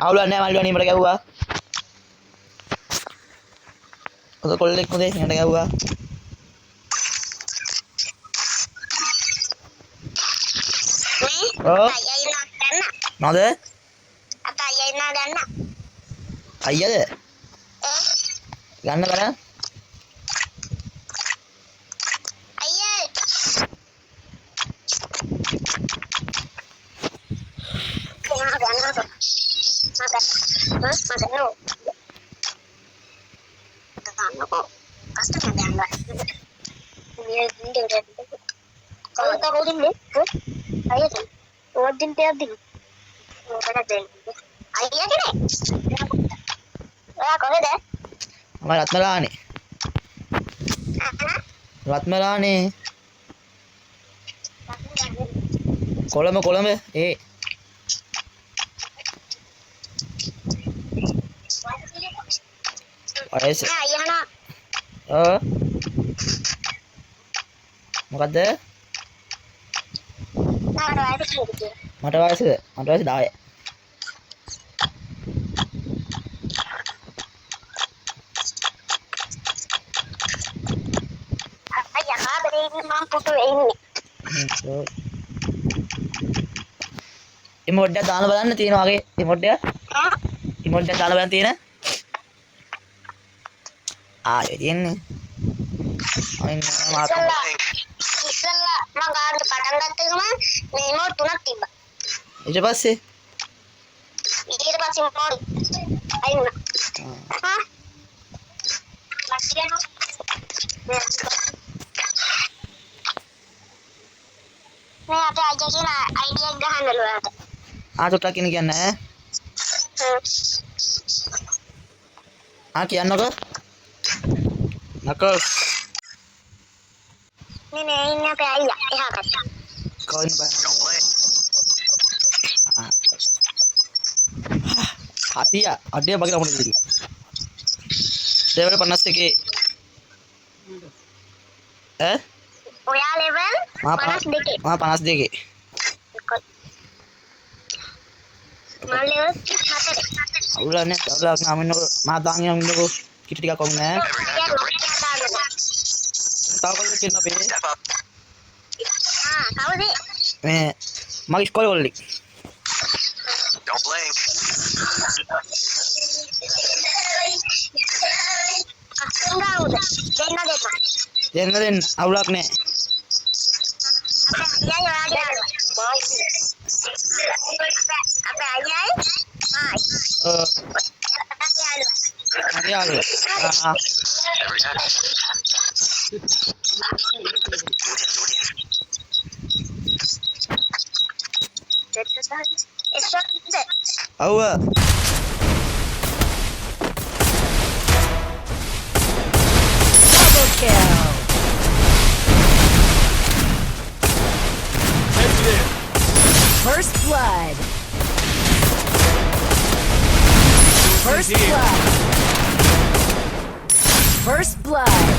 අවුලක් නැහැ මල්ලි අනේ මට ගැව්වා. ඔක කොල්ලෙක් මොදේ මට ගැව්වා. ඔව්. නෝද? අයියා ඉන්නවා ගන්න. අයියාද? ගන්න බලන්න. අයියා. රත්මලානේ. රත්මලානේ. කොළඹ ඒ අයස මොකද්ද මට වයසද 10 ඉමෝඩ් එක දාලා බලන්න තියෙනවා වගේ ඉමෝඩ් එක දාලා බලන්න තියෙන තියෙන්නේ ඉස්සල්ලා මම ගානට පටන් ගත්ත එකම මේ ඉමෝඩ් 3ක් තිබ්බා ඊට පස්සේ ඉමෝඩ් අයින් වුණා හා මස්සියන මේ අපේ අයියා කියලා අයිඩියක් ගහන්නලු ඔයාට චුට්ටක් කියන්නේ කියන්නකෝ නකස් නේ ඉන්නේ අපේ අයියා එහා පැත්ත කවුරුන් බෑ හතිය අඩේ මගේ ලකුණ දෙකේ ලෙවල් 51 ඔයා ලෙවල් 52 මම 52 මම ලෙවල් 4 අවුලක් නෑ මම දාන් යන්නකෝ කිටි ටිකක් වුණ නෑ තව කොල්ලෙක් ඉන්න අපේ කවුද මේ මගේ ඉස්කෝලේ කොල්ලෙක් Don't blink. දෙන්න අවුලක් නෑ මගේ යාළුවා අවුව Double kill. First blood. First blood. First blood.